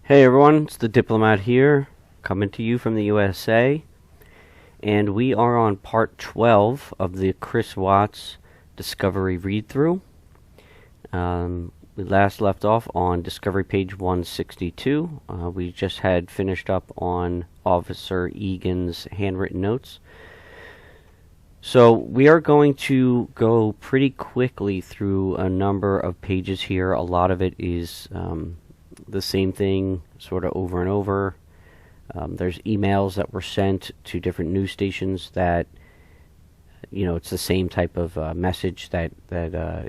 Hey everyone, it's the Diplomat here, coming to you from the USA, and we are on part 12 of the Chris Watts Discovery read-through. We last left off on Discovery page 162. We just had finished up on Officer Egan's handwritten notes. So we are going to go pretty quickly through a number of pages here. A lot of it is the same thing sort of over and over. There's emails that were sent to different news stations that, it's the same type of message that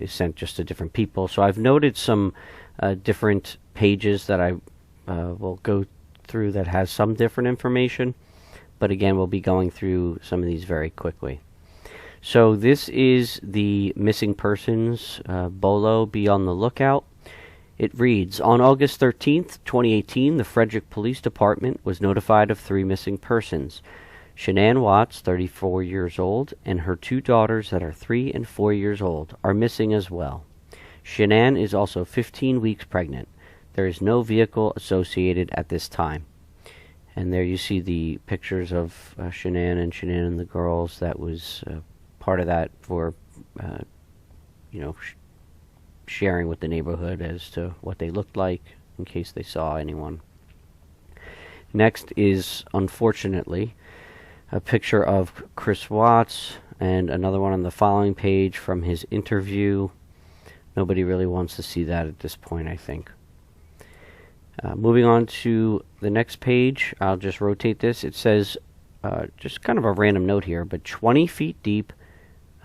is sent just to different people. So I've noted some different pages that I will go through that has some different information. But again, we'll be going through some of these very quickly. So this is the missing persons bolo. Be on the lookout. It reads, on August 13th, 2018, the Frederick Police Department was notified of 3 missing persons. Shanann Watts, 34 years old, and her 2 daughters that are 3 and 4 years old are missing as well. Shanann is also 15 weeks pregnant. There is no vehicle associated at this time. And there you see the pictures of Shanann and the girls. That was part of that for, sharing with the neighborhood as to what they looked like in case they saw anyone. Next is, unfortunately, a picture of Chris Watts and another one on the following page from his interview. Nobody really wants to see that at this point, I think. Moving on to the next page, I'll just rotate this. It says, just kind of a random note here, but 20 feet deep,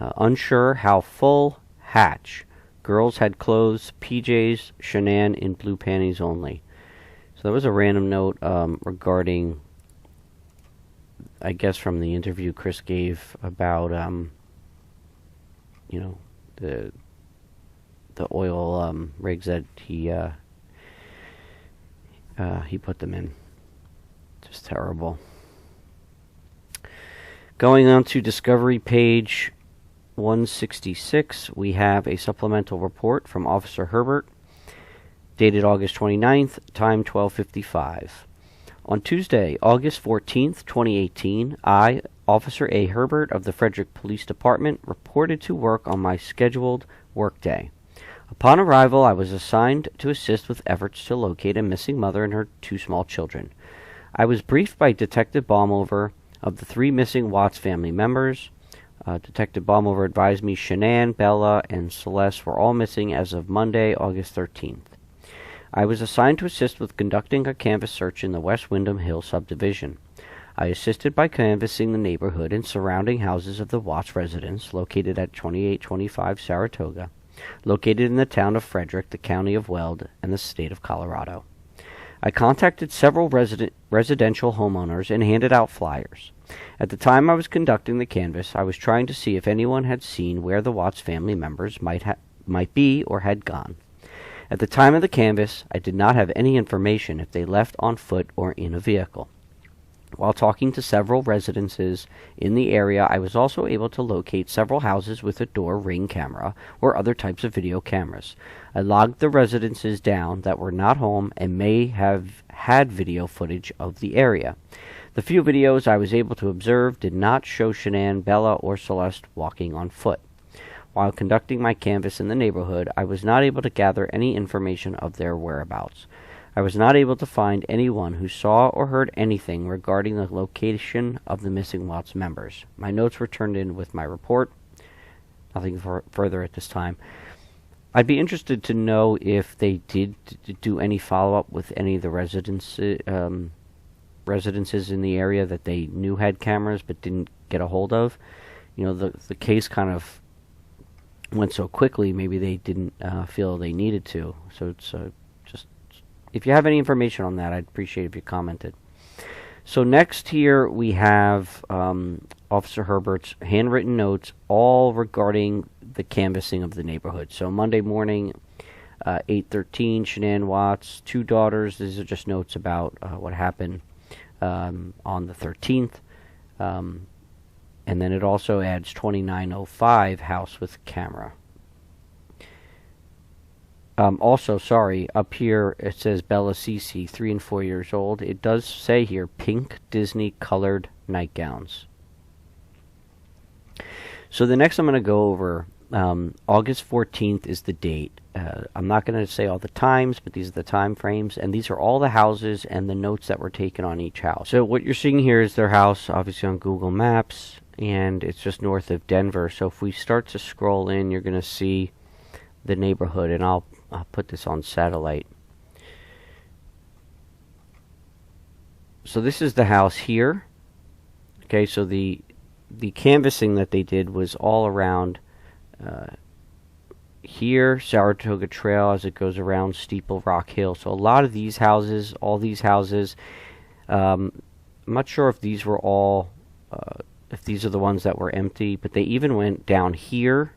unsure how full, hatch. Girls had clothes, PJs, Shanann in blue panties only. So that was a random note regarding, I guess, from the interview Chris gave about, the oil rigs that he put them in. Just terrible. Going on to Discovery page 166, we have a supplemental report from Officer Herbert, dated August 29th, time 12:55. On Tuesday, August 14th, 2018, I, Officer A. Herbert of the Frederick Police Department, reported to work on my scheduled workday. Upon arrival, I was assigned to assist with efforts to locate a missing mother and her 2 small children. I was briefed by Detective Baumover of the 3 missing Watts family members. Detective Baumover advised me Shanann, Bella, and Celeste were all missing as of Monday, August 13th. I was assigned to assist with conducting a canvass search in the West Windham Hill subdivision. I assisted by canvassing the neighborhood and surrounding houses of the Watts residence located at 2825 Saratoga, located in the town of Frederick, the county of Weld, and the state of Colorado. I contacted several residential homeowners and handed out flyers. At the time I was conducting the canvass, I was trying to see if anyone had seen where the Watts family members might be or had gone. At the time of the canvass, I did not have any information if they left on foot or in a vehicle. While talking to several residences in the area, I was also able to locate several houses with a door ring camera or other types of video cameras. I logged the residences down that were not home and may have had video footage of the area. The few videos I was able to observe did not show Shanann, Bella, or Celeste walking on foot. While conducting my canvass in the neighborhood, I was not able to gather any information of their whereabouts. I was not able to find anyone who saw or heard anything regarding the location of the missing Watts members. My notes were turned in with my report. Nothing further at this time. I'd be interested to know if they did do any follow-up with any of the residences in the area that they knew had cameras but didn't get a hold of. The case kind of went so quickly, maybe they didn't feel they needed to. So it's just, if you have any information on that, I'd appreciate if you commented. So next here we have Officer Herbert's handwritten notes, all regarding the canvassing of the neighborhood. So Monday morning, 8:13, Shanann Watts, 2 daughters. These are just notes about what happened on the 13th. And then it also adds 2905 house with camera. Also, sorry, up here it says Bella Cici, 3 and 4 years old. It does say here pink Disney colored nightgowns. So the next I'm going to go over, August 14th is the date. I'm not going to say all the times, but these are the time frames, and these are all the houses and the notes that were taken on each house. So what you're seeing here is their house, obviously on Google Maps, and it's just north of Denver. So if we start to scroll in, you're going to see the neighborhood, and I'll put this on satellite. So this is the house here. Okay, so the canvassing that they did was all around here, Saratoga Trail, as it goes around Steeple Rock Hill. So a lot of these houses, all these houses, I'm not sure if these were all, if these are the ones that were empty, but they even went down here.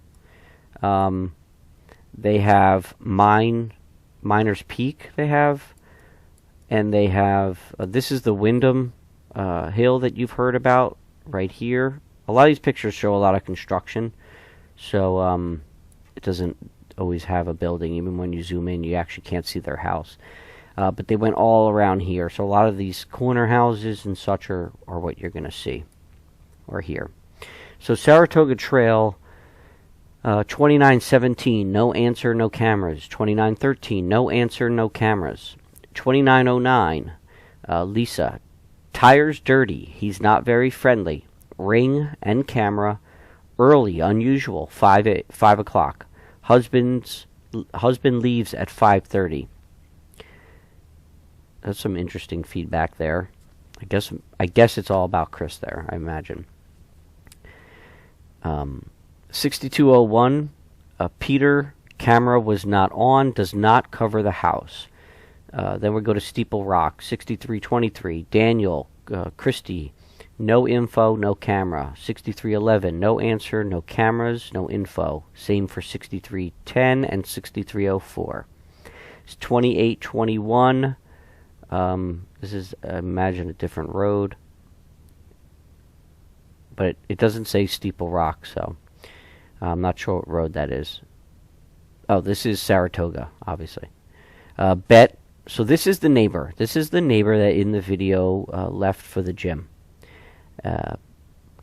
They have Miners Peak, they have, and they have, this is the Wyndham Hill that you've heard about right here. A lot of these pictures show a lot of construction, so it doesn't always have a building. Even when you zoom in, you actually can't see their house. But they went all around here, so a lot of these corner houses and such are what you're going to see, or here. So Saratoga Trail, 2917, no answer, no cameras. 2913, no answer, no cameras. 2909, Lisa, tires dirty, he's not very friendly. Ring and camera, early, unusual, 5 o'clock. Husband leaves at 5:30. That's some interesting feedback there. I guess it's all about Chris there, I imagine. 6201, Peter, camera was not on, does not cover the house. Then we go to Steeple Rock. 6323, Daniel, Christie, no info, no camera. 6311, no answer, no cameras, no info. Same for 6310 and 6304. It's 2821. This is, I imagine, a different road. But it doesn't say Steeple Rock, so I'm not sure what road that is. Oh, this is Saratoga, obviously. Bet. So this is the neighbor. This is the neighbor that in the video left for the gym.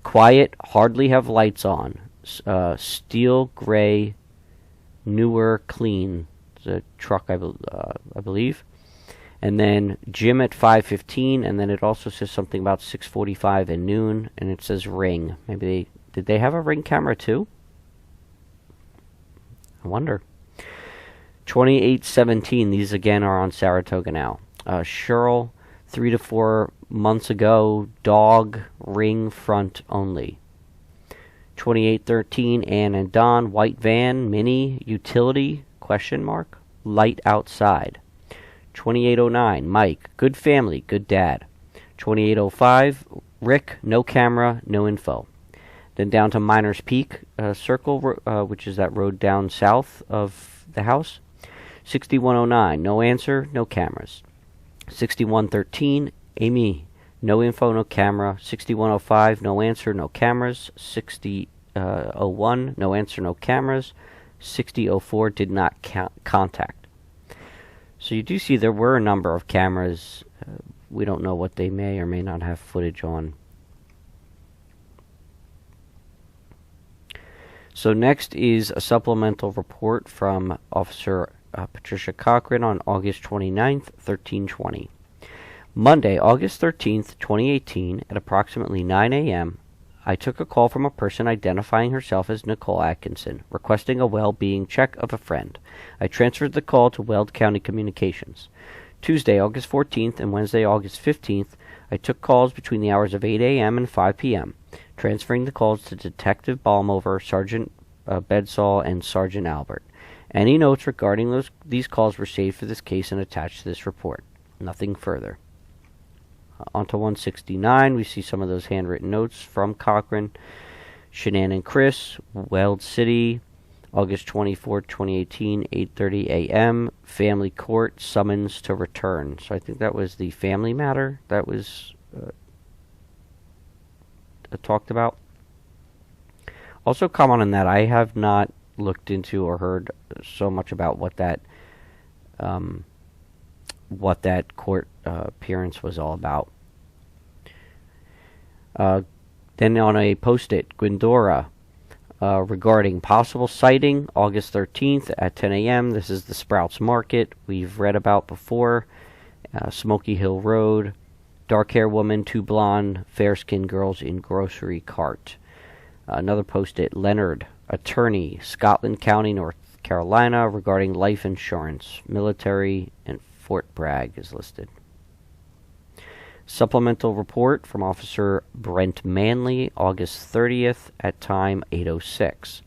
Quiet, hardly have lights on. Steel gray, newer, clean. It's a truck, I believe. And then gym at 5:15, and then it also says something about 6:45 and noon, and it says ring. Maybe did they have a ring camera too? I wonder. 2817, these again are on Saratoga now. Cheryl, 3 to 4 months ago, dog, ring front only. 2813, Ann and Don, white van, mini, utility, question mark, light outside. 2809, Mike, good family, good dad. 2805, Rick, no camera, no info. Then down to Miners Peak Circle, which is that road down south of the house. 6109, no answer, no cameras. 6113, Amy, no info, no camera. 6105, no answer, no cameras. 6001, no answer, no cameras. 6004, did not contact. So you do see there were a number of cameras. We don't know what they may or may not have footage on. So next is a supplemental report from Officer Patricia Cochran on August 29th, 1320. Monday, August 13th, 2018, at approximately 9 a.m., I took a call from a person identifying herself as Nicole Atkinson, requesting a well-being check of a friend. I transferred the call to Weld County Communications. Tuesday, August 14th, and Wednesday, August 15th, I took calls between the hours of 8 a.m. and 5 p.m., transferring the calls to Detective Balmover, Sergeant Bedsall, and Sergeant Albert. Any notes regarding these calls were saved for this case and attached to this report. Nothing further. On to 169, we see some of those handwritten notes from Cochran. Shanann and Chris, Weld City, August 24, 2018, 8:30 a.m., family court, summons to return. So I think that was the family matter that was talked about. Also comment on that. I have not looked into or heard so much about what that what that court appearance was all about. Then on a post-it, Gwindora, regarding possible sighting, August 13th at 10 a.m. This is the Sprouts Market we've read about before. Smoky Hill Road, dark-haired woman, 2 blonde, fair-skinned girls in grocery cart. Another post-it, Leonard, attorney, Scotland County, North Carolina, regarding life insurance, military, and Fort Bragg is listed. Supplemental report from Officer Brent Manley, August 30th at time 8:06.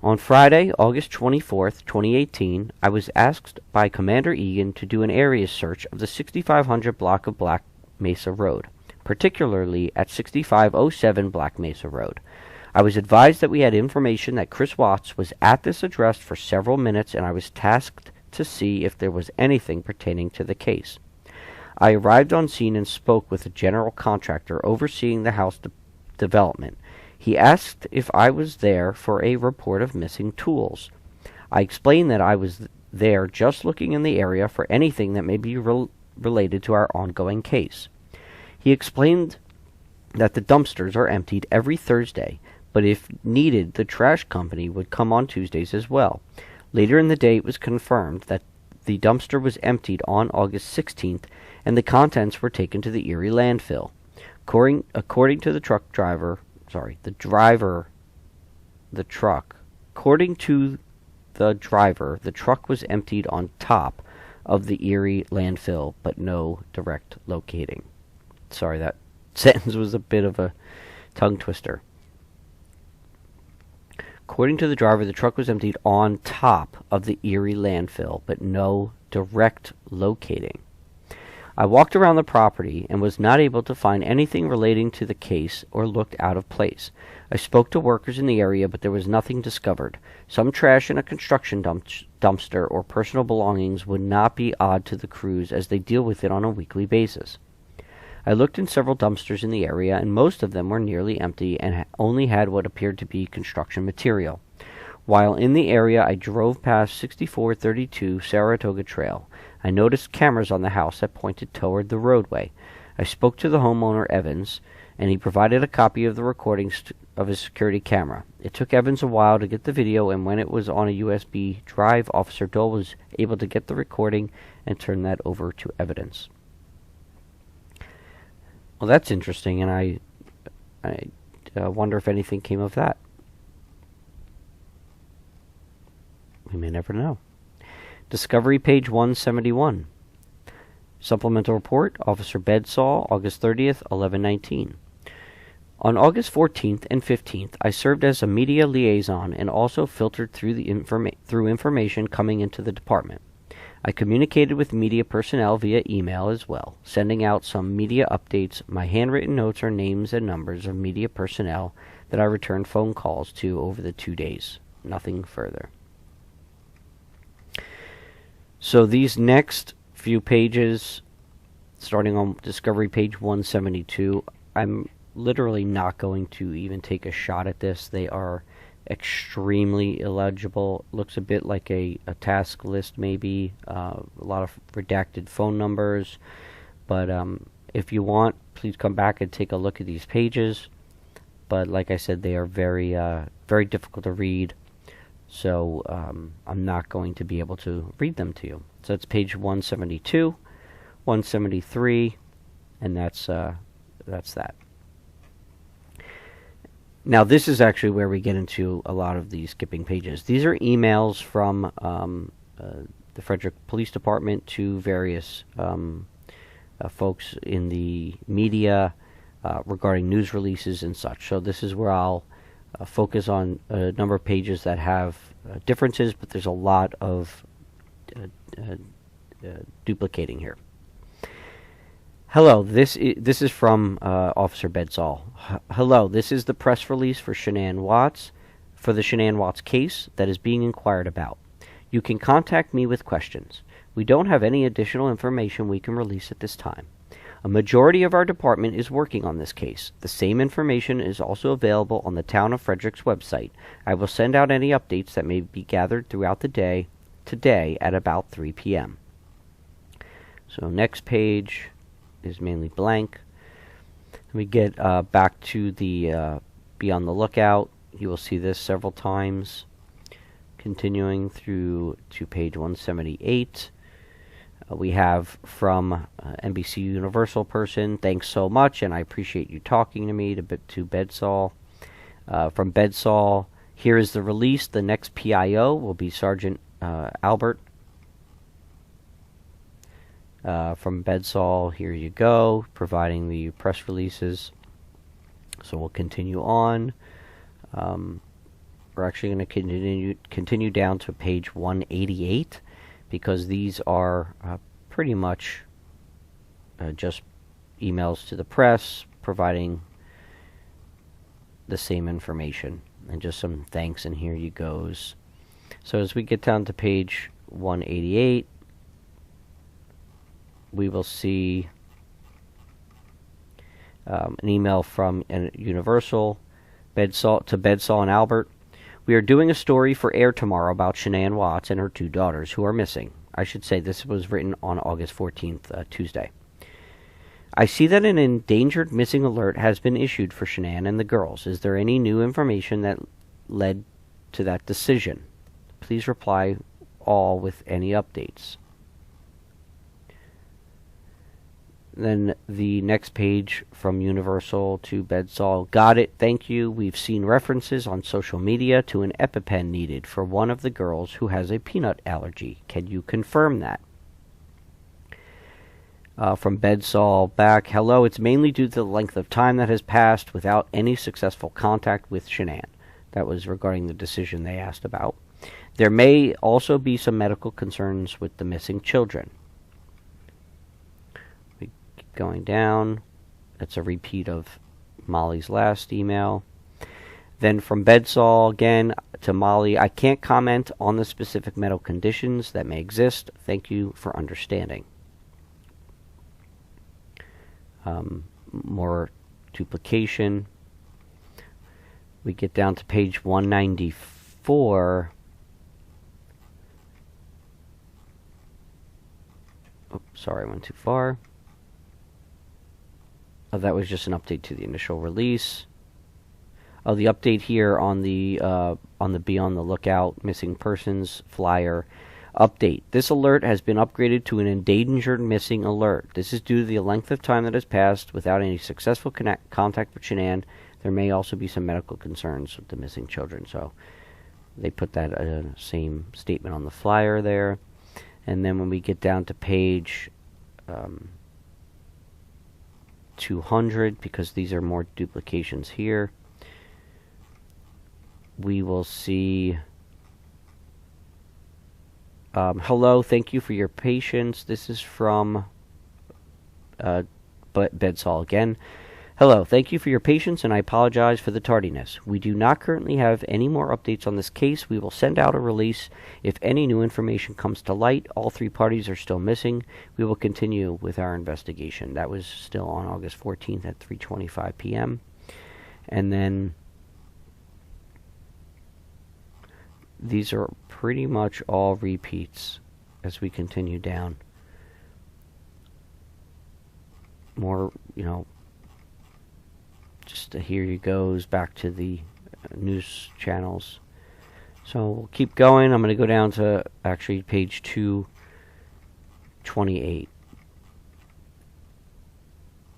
On Friday, August 24th, 2018, I was asked by Commander Egan to do an area search of the 6500 block of Black Mesa Road, particularly at 6507 Black Mesa Road. I was advised that we had information that Chris Watts was at this address for several minutes, and I was tasked to see if there was anything pertaining to the case. I arrived on scene and spoke with a general contractor overseeing the house development. He asked if I was there for a report of missing tools. I explained that I was there just looking in the area for anything that may be related to our ongoing case. He explained that the dumpsters are emptied every Thursday, but if needed, the trash company would come on Tuesdays as well. Later in the day, it was confirmed that the dumpster was emptied on August 16th, and the contents were taken to the Erie landfill. According to the truck driver, According to the driver, the truck was emptied on top of the Erie landfill, but no direct locating. Sorry, that sentence was a bit of a tongue twister. According to the driver, the truck was emptied on top of the Erie landfill, but no direct locating. I walked around the property and was not able to find anything relating to the case or looked out of place. I spoke to workers in the area, but there was nothing discovered. Some trash in a construction dumpster or personal belongings would not be odd to the crews, as they deal with it on a weekly basis. I looked in several dumpsters in the area, and most of them were nearly empty and only had what appeared to be construction material. While in the area, I drove past 6432 Saratoga Trail. I noticed cameras on the house that pointed toward the roadway. I spoke to the homeowner, Evans, and he provided a copy of the recordings of his security camera. It took Evans a while to get the video, and when it was on a USB drive, Officer Dole was able to get the recording and turn that over to evidence. Well, that's interesting, and I wonder if anything came of that. We may never know. Discovery page 171. Supplemental report, Officer Bedsaw, August 30th, 11:19. On August 14th and 15th, I served as a media liaison and also filtered through information coming into the department. I communicated with media personnel via email as well, sending out some media updates. My handwritten notes are names and numbers of media personnel that I returned phone calls to over the 2 days. Nothing further. So these next few pages, starting on Discovery page 172, I'm literally not going to even take a shot at this. They are extremely illegible. Looks a bit like a task list maybe. A lot of redacted phone numbers. But if you want, please come back and take a look at these pages. But like I said, they are very, very difficult to read. So I'm not going to be able to read them to you. So that's page 172, 173, and that's that. Now this is actually where we get into a lot of these skipping pages. These are emails from the Frederick Police Department to various folks in the media regarding news releases and such. So this is where I'll focus on a number of pages that have differences, but there's a lot of duplicating here. Hello, this is from Officer Bedsall. Hello, this is the press release for Shanann Watts, for the Shanann Watts case that is being inquired about. You can contact me with questions. We don't have any additional information we can release at this time. A majority of our department is working on this case. The same information is also available on the Town of Frederick's website. I will send out any updates that may be gathered throughout the day today at about 3 p.m. So next page is mainly blank. We get back to the be on the lookout. You will see this several times. Continuing through to page 178. We have from NBC Universal person, thanks so much, and I appreciate you talking to me, to Bedsall. From Bedsall, here is the release. The next PIO will be Sergeant Albert. From Bedsall, here you go, providing the press releases. So we'll continue on. We're actually going to continue down to page 188, because these are pretty much just emails to the press providing the same information, and just some thanks, and here you goes. So as we get down to page 188, we will see an email from Universal to Bedsall and Albert. We are doing a story for air tomorrow about Shanann Watts and her 2 daughters who are missing. I should say this was written on August 14th, Tuesday. I see that an endangered missing alert has been issued for Shanann and the girls. Is there any new information that led to that decision? Please reply all with any updates. Then the next page from Universal to Bedsall. Got it, thank you. We've seen references on social media to an EpiPen needed for one of the girls who has a peanut allergy. Can you confirm that? From Bedsall back. Hello, it's mainly due to the length of time that has passed without any successful contact with Shanann. That was regarding the decision they asked about. There may also be some medical concerns with the missing children. Going down, that's a repeat of Molly's last email. Then from Bedsall again to Molly, I can't comment on the specific medical conditions that may exist. Thank you for understanding. More duplication. We get down to page 194. Oh, sorry, I went too far. That was just an update to the initial release. The update here on the Be on the Lookout missing persons flyer. Update. This alert has been upgraded to an endangered missing alert. This is due to the length of time that has passed without any successful contact with Shanann. There may also be some medical concerns with the missing children. So they put that same statement on the flyer there. And then when we get down to page 200, because these are more duplications here, we will see hello, thank you for your patience. This is from Bedsall again. Hello, thank you for your patience, and I apologize for the tardiness. We do not currently have any more updates on this case. We will send out a release if any new information comes to light. All 3 parties are still missing. We will continue with our investigation. That was still on August 14th at 3:25 p.m. And then these are pretty much all repeats as we continue down. More, just here you goes back to the news channels. So we'll keep going. I'm going to go down to actually page 228,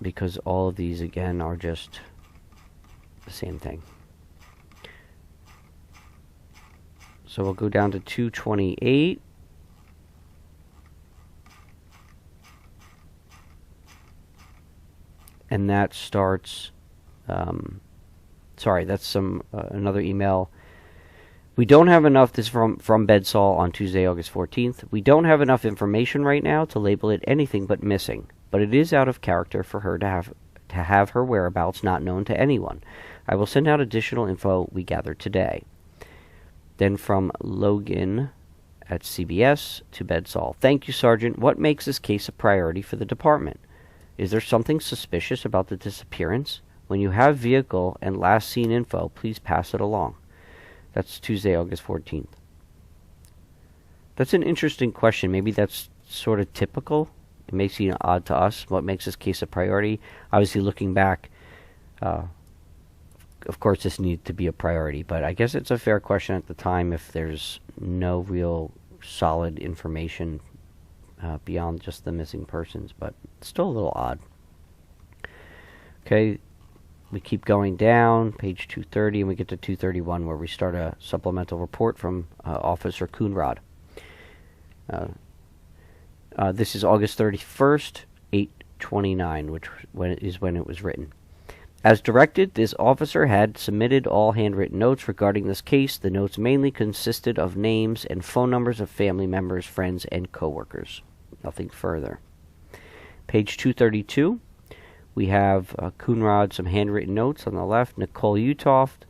because all of these again are just the same thing. So we'll go down to 228. And that starts sorry, that's another email. We don't have enough, this is from Bedsall on Tuesday, August 14th. We don't have enough information right now to label it anything but missing, but it is out of character for her to have her whereabouts not known to anyone. I will send out additional info we gathered today. Then from Logan at CBS to Bedsall. Thank you, Sergeant. What makes this case a priority for the department? Is there something suspicious about the disappearance? When you have vehicle and last seen info, please pass it along. That's Tuesday, August 14th. That's an interesting question. Maybe that's sort of typical. It may seem odd to us. What makes this case a priority? Obviously, looking back, of course, this needs to be a priority. But I guess it's a fair question at the time if there's no real solid information beyond just the missing persons. But it's still a little odd. Okay, we keep going down, page 230, and we get to 231, where we start a supplemental report from Officer Coonrod. This is August 31st, 8:29, which is when it was written. As directed, this officer had submitted all handwritten notes regarding this case. The notes mainly consisted of names and phone numbers of family members, friends, and coworkers. Nothing further. Page 232, we have Coonrod, some handwritten notes on the left. Nicole Utoft,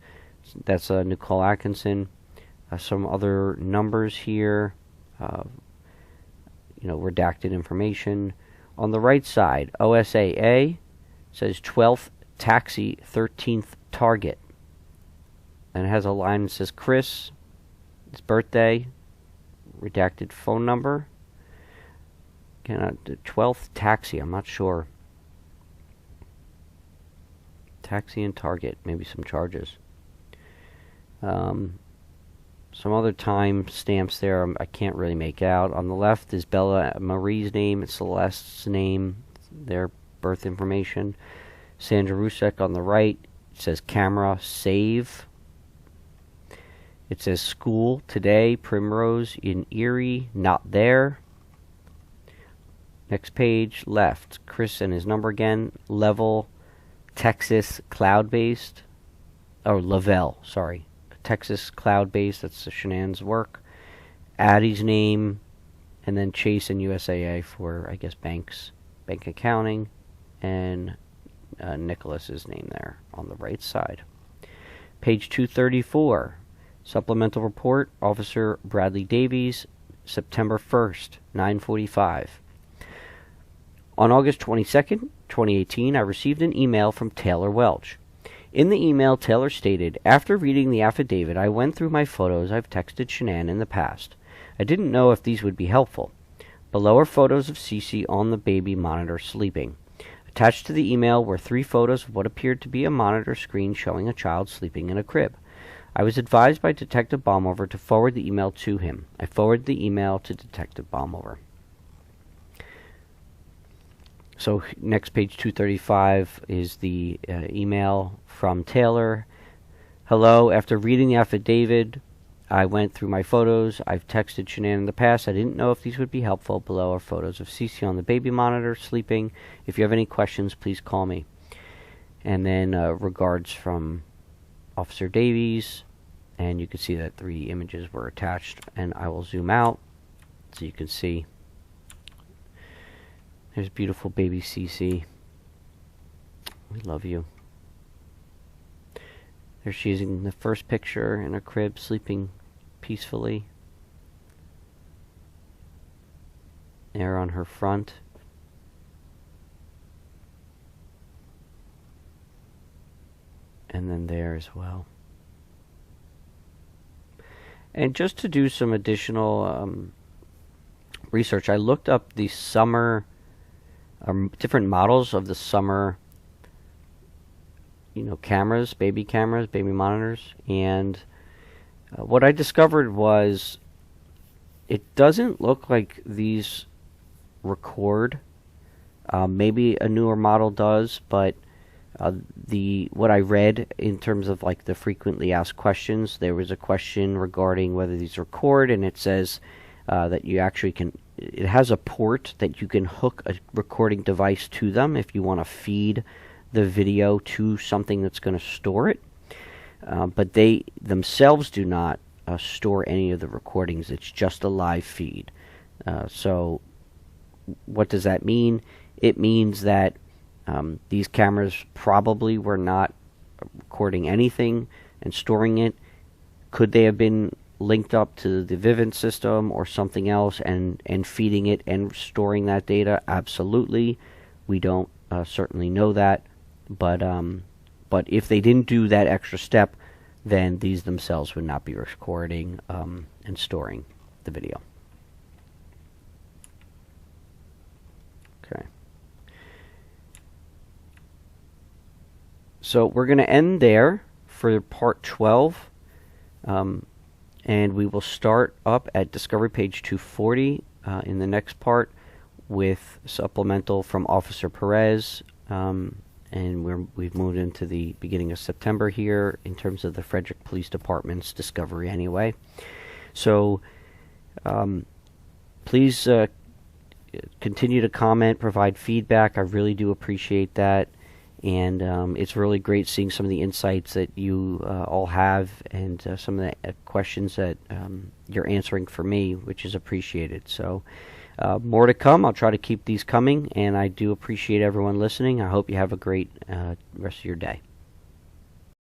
that's Nicole Atkinson. Some other numbers here. Redacted information. On the right side, OSAA says 12th taxi, 13th target. And it has a line that says Chris, his birthday, redacted phone number. Again, the 12th taxi, I'm not sure. Taxi and target, maybe some charges. Some other time stamps there I can't really make out. On the left is Bella Marie's name, it's Celeste's name, their birth information. Sandra Rusek on the right, it says camera, save. It says school today, Primrose in Erie, not there. Next page, left, Chris and his number again, level, Texas, cloud-based, or Lavelle, sorry. Texas cloud-based, that's the Shenan's work. Addie's name, and then Chase and USAA for, I guess, bank accounting, and Nicholas's name there on the right side. Page 234, supplemental report, Officer Bradley Davies, September 1st, 9:45. On August 22nd, 2018, I received an email from Taylor Welch. In the email, Taylor stated, after reading the affidavit, I went through my photos I've texted Shanann in the past. I didn't know if these would be helpful. Below are photos of Cece on the baby monitor sleeping. Attached to the email were 3 photos of what appeared to be a monitor screen showing a child sleeping in a crib. I was advised by Detective Baumhover to forward the email to him. I forwarded the email to Detective Baumhover. So next, page 235 is the email from Taylor. Hello, after reading the affidavit, I went through my photos. I've texted Shanann in the past. I didn't know if these would be helpful. Below are photos of Cece on the baby monitor sleeping. If you have any questions, please call me. And then regards from Officer Davies. And you can see that 3 images were attached. And I will zoom out so you can see. There's beautiful baby Cece. We love you. There she is in the first picture in her crib, sleeping peacefully. There on her front. And then there as well. And just to do some additional research, I looked up the summer different models of the summer, cameras, baby monitors, and what I discovered was it doesn't look like these record. Maybe a newer model does, but what I read in terms of like the frequently asked questions, there was a question regarding whether these record, and it says that you actually can. It has a port that you can hook a recording device to them if you want to feed the video to something that's going to store it. But they themselves do not store any of the recordings. It's just a live feed. So what does that mean? It means that these cameras probably were not recording anything and storing it. Could they have been linked up to the Vivint system or something else and feeding it and storing that data? Absolutely. We don't certainly know that. But if they didn't do that extra step, then these themselves would not be recording and storing the video. So we're going to end there for part 12, and we will start up at discovery page 240 in the next part with supplemental from Officer Perez, and we've moved into the beginning of September here in terms of the Frederick Police Department's discovery anyway. So please continue to comment, provide feedback. I really do appreciate that. And it's really great seeing some of the insights that you all have, and some of the questions that you're answering for me, which is appreciated. So more to come. I'll try to keep these coming, and I do appreciate everyone listening. I hope you have a great rest of your day.